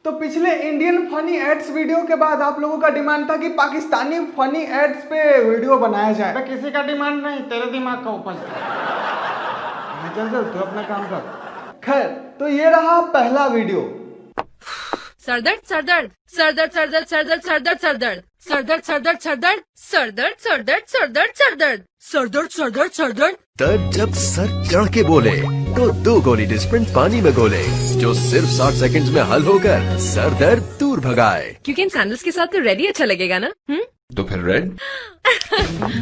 तो पिछले Indian funny ads video के बाद आप लोगों का डिमांड था कि पाकिस्तानी फनी एड्स पे वीडियो बनाया जाए। किसी का डिमांड नहीं, तेरे दिमाग का उपज था। चल चल तू अपना काम कर। खैर, तो ये रहा पहला वीडियो। सरदर्द सरदर्द सरदर्द सरदर्द सरदर्द सरदर्द सरदर्द सरदर्द सरदर्द सरदर्द सरदर्द सरदर्द सरदर्द सरदर्द सरदर्द सरदर्द सरदर्द। दर्द जब सर चढ़ के बोले तो 2 गोली डिस्प्रिन पानी में घोले, जो सिर्फ 60 सेकंड्स में हल होकर सर दर्द दूर भगाए। क्योंकि इन सैंडल्स के साथ तो रेड ही अच्छा लगेगा ना। तो फिर रेड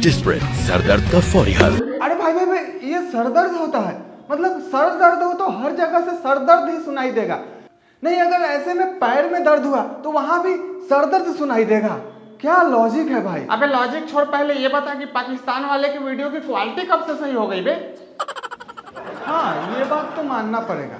डिस्प्रिन सर दर्द का फौरी हल। अरे भाई भाई भाई, ये सर दर्द होता है? मतलब सर दर्द हो तो हर जगह से सर दर्द ही सुनाई देगा। नहीं, अगर ऐसे में पैर में दर्द हुआ तो वहां भी सर दर्द सुनाई देगा। क्या लॉजिक है भाई? अबे लॉजिक छोड़, पहले ये बता कि पाकिस्तान वाले की वीडियो की क्वालिटी कब से सही हो गई बे? हाँ, ये बात तो मानना पड़ेगा।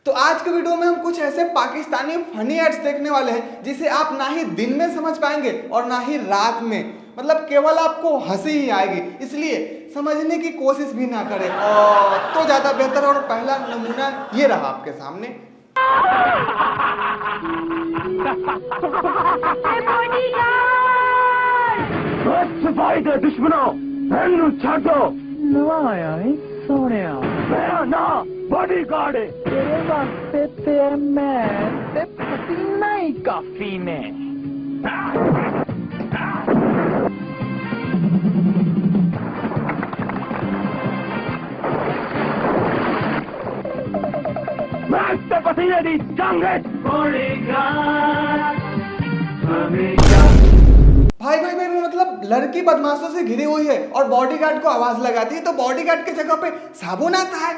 तो आज के वीडियो में हम कुछ ऐसे पाकिस्तानी फनी एड्स देखने वाले हैं जिसे आप ना ही दिन में समझ पाएंगे और ना ही रात में। मतलब केवल आपको हंसी ही आएगी, इसलिए समझने की कोशिश भी ना करें और तो ज्यादा बेहतर। और पहला नमूना ये रहा आपके सामने। दुश्मनों छाटो नवाया है सोनिया मेरा नाम बॉडीगार्ड है। तेरे वास्ते तेरे में ते पसीना ही काफी ने। मैं पसीने दी जंगे बॉडीगार्ड। भाई भाई भाई, मतलब लड़की बदमाशों से घिरी हुई है और बॉडीगार्ड को आवाज लगाती है तो बॉडीगार्ड की जगह पे साबुन आता है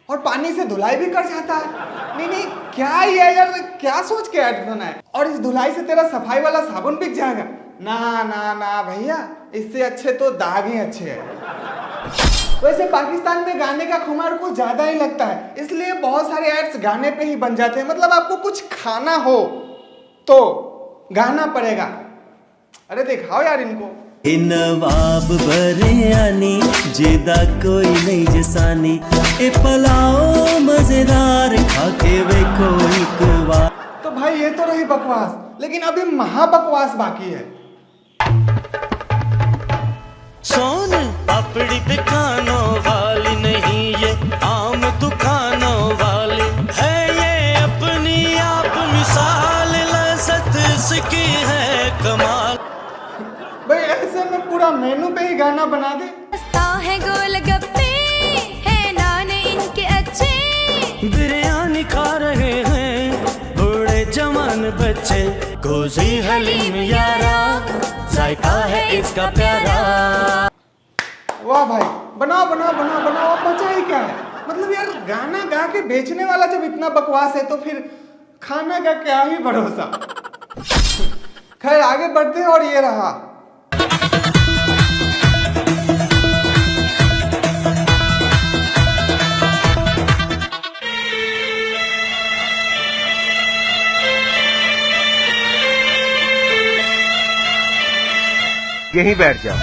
और पानी से धुलाई भी कर जाता है। नहीं नहीं, क्या ये यार, क्या सोच के ऐड बनाया? और इस धुलाई से तेरा सफाई वाला साबुन बिक जाएगा? ना ना ना भैया, इससे अच्छे तो दाग ही अच्छे हैं। वैसे पाकिस्तान में गाने का खुमार कुछ ज्यादा ही लगता है, इसलिए बहुत सारे एड्स गाने पे ही बन जाते हैं। मतलब आपको कुछ खाना हो तो गाना पड़ेगा। अरे दिखाओ यार इनको। नवाब बरियानी जेदा कोई नहीं जसानी, ए पलाओ मजेदार खाके वे कोई कुवा। तो भाई ये तो रही बकवास, लेकिन अभी महा बकवास बाकी है। सोन पापड़ी पे खानों वाली नहीं, ये आम दुकानों वाली है। ये अपनी आप मिसाल लज़्ज़त इसकी है कमाल। भाई ऐसे में पूरा मेनू पे ही गाना बना दे। है गोलगप्पे है नान इनके अच्छे, बिरयानी खा रहे हैं बूढ़े जवान बच्चे। कोज़ी हलीम यारा जायका है इसका प्यारा। वाह भाई, बनाओ बनाओ बनाओ बनाओ, बचा ही क्या है? मतलब यार, गाना गा के बेचने वाला जब इतना बकवास है तो फिर खाना का क्या ही भरोसा। खैर आगे बढ़ते हैं और ये रहा। यहीं बैठ जाओ।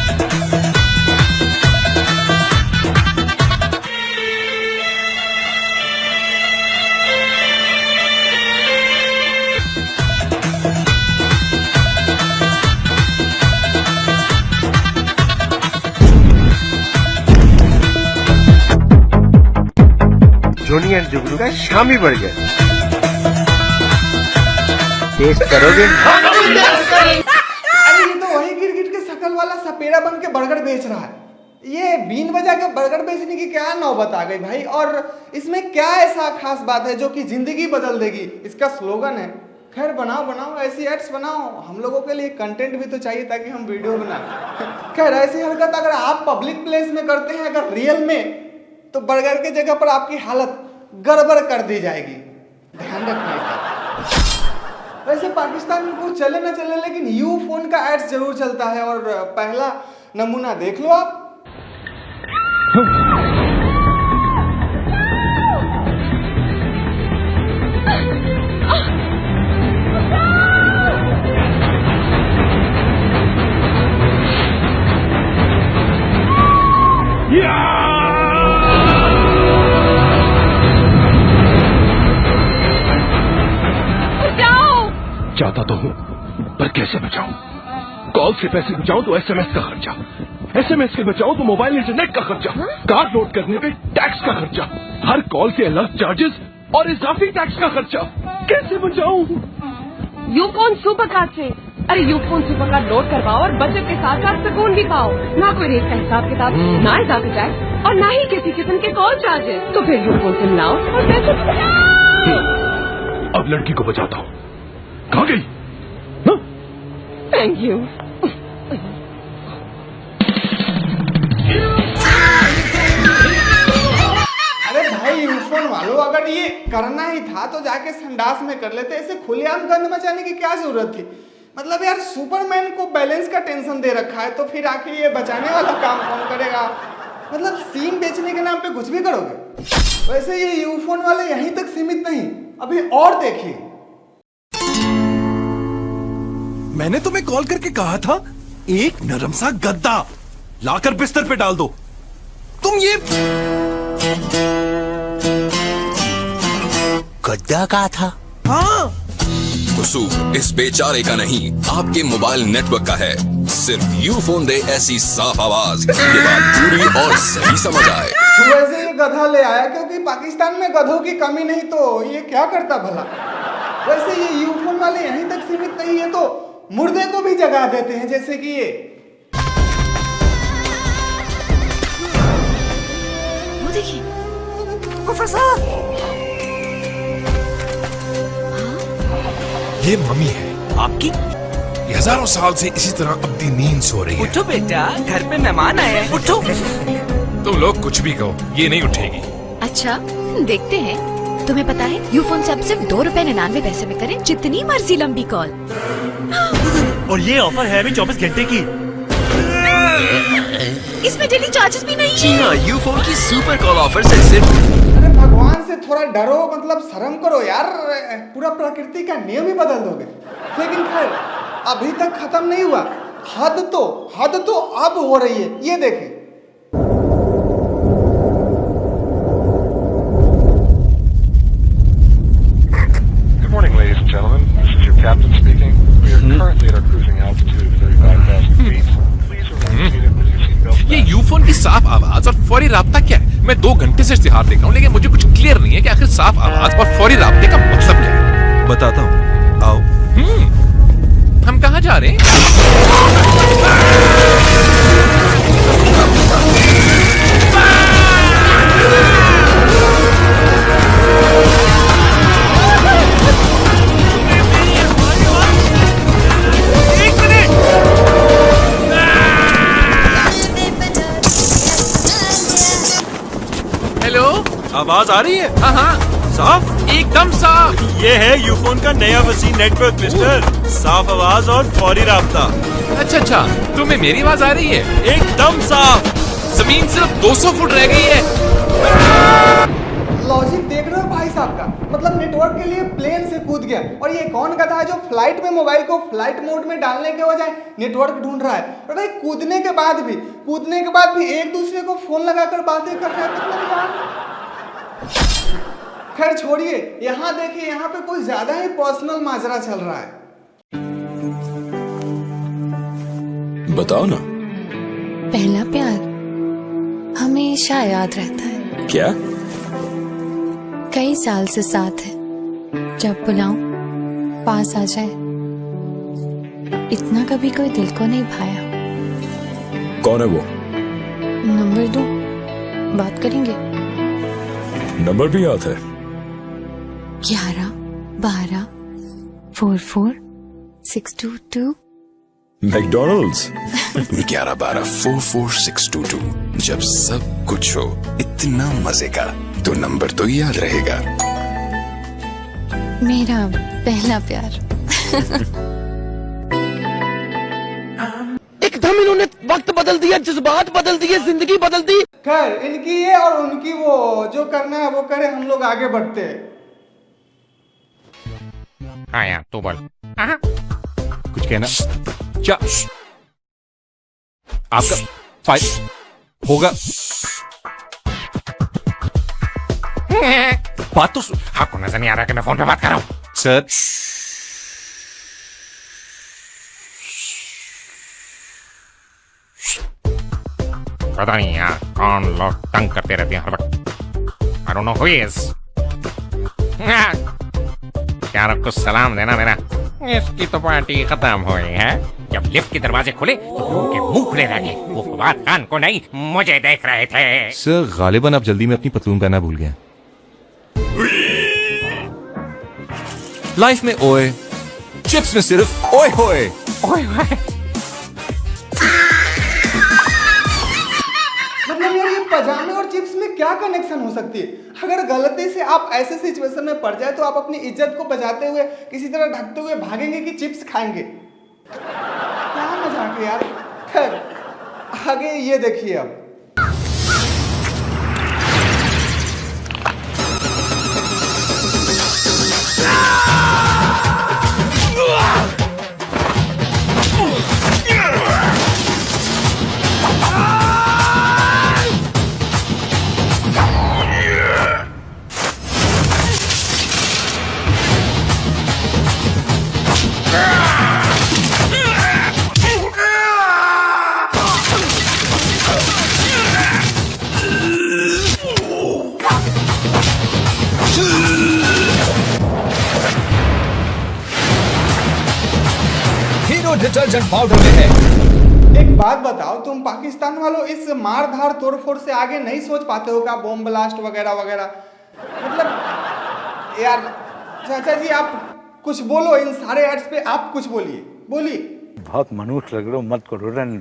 जोनी एंड जुगनू का शामी बर्गर टेस्ट करोगे? अरे ये तो वही गिरगिट के शकल वाला सपेरा बन के बर्गर बेच रहा है। ये बीन बजा के बर्गर बेचने की क्या नौबत आ गई भाई? और इसमें क्या ऐसा खास बात है जो कि जिंदगी बदल देगी? इसका स्लोगन है। खैर बनाओ बनाओ, ऐसी एड्स बनाओ। हम लोगों के लिए कंटेंट भी तो चाहिए ताकि हम वीडियो बनाएं। खैर ऐसी हरकत अगर आप पब्लिक प्लेस में करते हैं, अगर रियल में, तो बर्गर की जगह पर आपकी हालत गड़बड़ कर दी जाएगी। ध्यान रखना इसका। वैसे पाकिस्तान में कुछ चले ना चले, लेकिन यू फोन का एड्स जरूर चलता है। और पहला नमूना देख लो आप। कैसे बचाऊं? कॉल से पैसे बचाऊं तो एसएमएस का खर्चा, एसएमएस से बचाऊं तो मोबाइल इंटरनेट का खर्चा, कार्ड लोड करने पे टैक्स का खर्चा, हर कॉल के अलग चार्जेस और इजाफी टैक्स का खर्चा। कैसे बचाऊं? यूफोन सुपर कार्ड से। अरे यूफोन सुपर कार्ड लोड करवाओ और बचत के साथ साथ सुकून भी पाओ। ना कोई रेट का हिसाब किताब, ना इजाफी टैक्स और ना ही किसी किस्म के कॉल चार्जेस। तो फिर यूफोन से मिलाओ और पैसे बचाओ। अब लड़की को बचाता हूँ। कहाँ गई? Thank you. अरे भाई यूफोन वालों, अगर ये करना ही था तो जाके संडास में कर लेते, ऐसे खुलेआम गंद मचाने की क्या जरूरत थी? मतलब यार, सुपरमैन को बैलेंस का टेंशन दे रखा है तो फिर आखिर ये बचाने वाला काम कौन करेगा? मतलब सीम बेचने के नाम पे कुछ भी करोगे। वैसे ये यूफोन वाले यहीं तक सीमित नहीं, अभी और देखिए। मैंने तुम्हें कॉल करके कहा था एक नरम सा गद्दा लाकर बिस्तर पे डाल दो। तुम ये गद्दा कहा था? हाँ। कसूर इस बेचारे का नहीं, आपके मोबाइल नेटवर्क का है। सिर्फ यूफोन दे ऐसी साफ आवाज ये बात पूरी और सही समझ आए। वैसे ये गधा ले आया क्योंकि पाकिस्तान में गधों की कमी नहीं, तो ये क्या करता भला? वैसे ये यूफोन वाले यहीं तक सीमित नहीं है तो मुर्दे को भी जगा देते हैं, जैसे कि ये। वो देखिए, प्रोफेसर, ये मम्मी है आपकी। ये हजारों साल से इसी तरह अपनी नींद सो रही है। उठो बेटा, घर पे मेहमान आए हैं, उठो। तुम लोग कुछ भी कहो, ये नहीं उठेगी। अच्छा देखते हैं। तुम्हें पता है यूफोन से अब सिर्फ ₹2.99 में करें जितनी मर्जी लंबी कॉल। और ये ऑफर है अभी 24 घंटे की। इसमें डेली चार्जेस भी नहीं जी हाँ, यूफोन की सुपर कॉल ऑफर से सिर्फ। अरे भगवान से थोड़ा डरो, मतलब शर्म करो यार, पूरा प्रकृति का नियम ही बदल दोगे। लेकिन खैर, अभी तक खत्म नहीं हुआ। हद तो अब हो रही है, ये देखें। Good morning, ladies and gentlemen. This is your captain speaking. We are currently at our cruising altitude of 35,000 feet. Please remain seated with your seatbelts. ये यूफोन की साफ आवाज और फौरी राब्ता क्या है? मैं 2 घंटे से इश्तिहार देख रहा हूँ, लेकिन मुझे कुछ क्लियर नहीं है कि आखिर साफ आवाज और फौरी राब्ते का मतलब क्या है। बताता हूँ, आओ। हम कहाँ जा रहे हैं? हेलो, आवाज आ रही है? हाँ हाँ, साफ, एकदम साफ। ये है यूफोन का नया वसी नेटवर्क मिस्टर। साफ आवाज और फौरी राब्ता। अच्छा, तुम्हें मेरी आवाज आ रही है? एकदम साफ। जमीन सिर्फ 200 फुट रह गई है। लॉजिक देख रहे हो भाई साहब का? मतलब नेटवर्क के लिए प्लेन से कूद गया, और ये कौन गधा है जो फ्लाइट में मोबाइल को फ्लाइट मोड में डालने के बजाय नेटवर्क ढूंढ रहा है? और भाई कूदने के बाद भी एक दूसरे को फोन लगाकर बातें कर रहे हैं। मतलब यार, खैर छोड़िए। यहाँ देखिए, यहाँ पे कोई ज्यादा ही पर्सनल माजरा चल रहा है। बताओ ना। पहला प्यार हमेशा याद रहता है। क्या? कई साल से साथ है, जब बुलाऊं पास आ जाए। इतना कभी कोई दिल को नहीं भाया। कौन है वो? नंबर दूं, बात करेंगे। नंबर भी याद है? 11 12 44 622। मैकडॉनल्ड्स। 11 12 44 622। जब सब कुछ हो इतना मजे का, तो नंबर तो याद रहेगा। मेरा पहला प्यार। एकदम इन्होंने वक्त बदल दिया, जज्बात बदल दिए, जिंदगी बदल दी। खैर, इनकी ये और उनकी वो, जो करना है वो करे, हम लोग आगे बढ़ते हैं। हाँ यार, तू बोल। कुछ कहना? आपका फाइल होगा। बात तो आपको नजर नहीं आ रहा कि मैं फोन पे बात कर रहा हूँ? सर, पता नहीं यार कौन लोग तंग करते रहते हैं हर वक्त। I don't know who he is। यार आपको सलाम देना मेरा। इसकी तो पार्टी खत्म हुई है। जब लिफ्ट के दरवाजे खुले तो उनके मुंह खुले रह गए। वो फवाद खान को नहीं मुझे देख रहे थे। सर गालिबन आप जल्दी में अपनी पतलून पहनना भूल गए। लाइफ में ओए, चिप्स में सिर्फ ओए होए। ओए होए। मतलब यार ये पजामे और चिप्स में क्या कनेक्शन हो सकती है? अगर गलती से आप ऐसे सिचुएशन में पड़ जाए तो आप अपनी इज्जत को बचाते हुए किसी तरह ढकते हुए भागेंगे कि चिप्स खाएंगे? क्या मजाक है यार। खैर आगे ये देखिए अब। डिटर्जेंट पाउडर में है। एक बात बताओ, तुम पाकिस्तान वालों इस मार धार तोड़फोड़ से आगे नहीं सोच पाते हो क्या? बॉम्ब ब्लास्ट वगैरह वगैरह। मतलब यार चाचा जी आप कुछ बोलो, इन सारे एड्स पे आप कुछ बोलिए। बहुत मनुष्य लग रहे हो, मत करो, रहने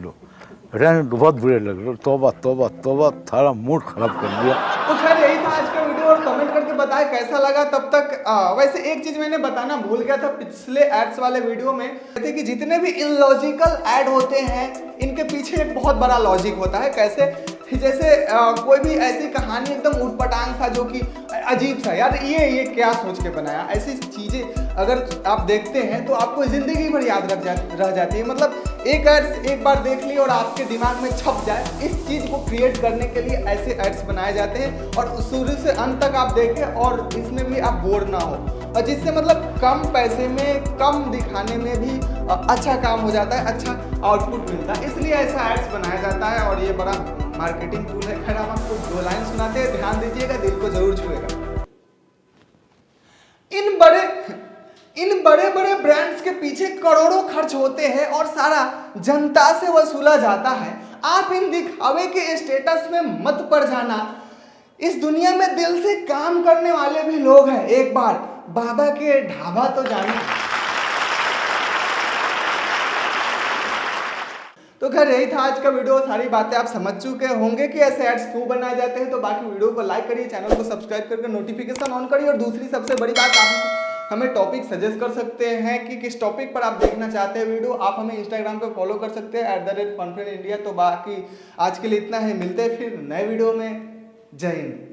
दो, बहुत बुरे लग रहे हो। तौबा तौबा तौबा, थारा मूड खराब कर दिया। तो खैर यही था आज का वीडियो, और कमेंट करके बताएं कैसा लगा। तब तक वैसे एक चीज मैंने बताना भूल गया था पिछले एड्स वाले वीडियो में, कहते कि जितने भी इलॉजिकल एड होते हैं इनके पीछे एक बहुत बड़ा लॉजिक होता है। कैसे? जैसे कोई भी ऐसी कहानी एकदम उटपटांग था जो कि अजीब सा, यार ये क्या सोच के बनाया, ऐसी चीजें अगर आप देखते हैं तो आपको जिंदगी भर याद रह जाती है। मतलब एक एड्स एक बार देख ली और आपके दिमाग में छप जाए, इस चीज को क्रिएट करने के लिए ऐसे एड्स बनाए जाते हैं और शुरू से अंत तक आप देखें और इसमें भी आप बोर ना हो, और जिससे मतलब कम पैसे में कम दिखाने में भी अच्छा काम हो जाता है, अच्छा आउटपुट मिलता है, इसलिए ऐसा एड्स बनाया जाता है और ये बड़ा मार्केटिंग टूल है। खैर हम आपको 2 लाइन सुनाते हैं, ध्यान दीजिएगा, दिल को जरूर छुएगा। इन बड़े बड़े ब्रांड्स के पीछे करोड़ों खर्च होते हैं और सारा जनता से वसूला जाता है। आप इन दिखावे के स्टेटस में मत पड़ जाना। इस दुनिया में दिल से काम करने वाले भी लोग हैं, एक बार बाबा के ढाबा तो जाना। तो खैर यही था आज का वीडियो, सारी बातें आप समझ चुके होंगे कि ऐसे एड्स क्यों बनाए जाते हैं। तो बाकी वीडियो को लाइक करिए, चैनल को सब्सक्राइब करके नोटिफिकेशन ऑन करिए, और दूसरी सबसे बड़ी बात, आप हमें टॉपिक सजेस्ट कर सकते हैं कि किस टॉपिक पर आप देखना चाहते हैं वीडियो। आप हमें इंस्टाग्राम पे फॉलो कर सकते हैं @funfriendindia। तो बाकी आज के लिए इतना है, मिलते हैं फिर नए वीडियो में। जय हिंद।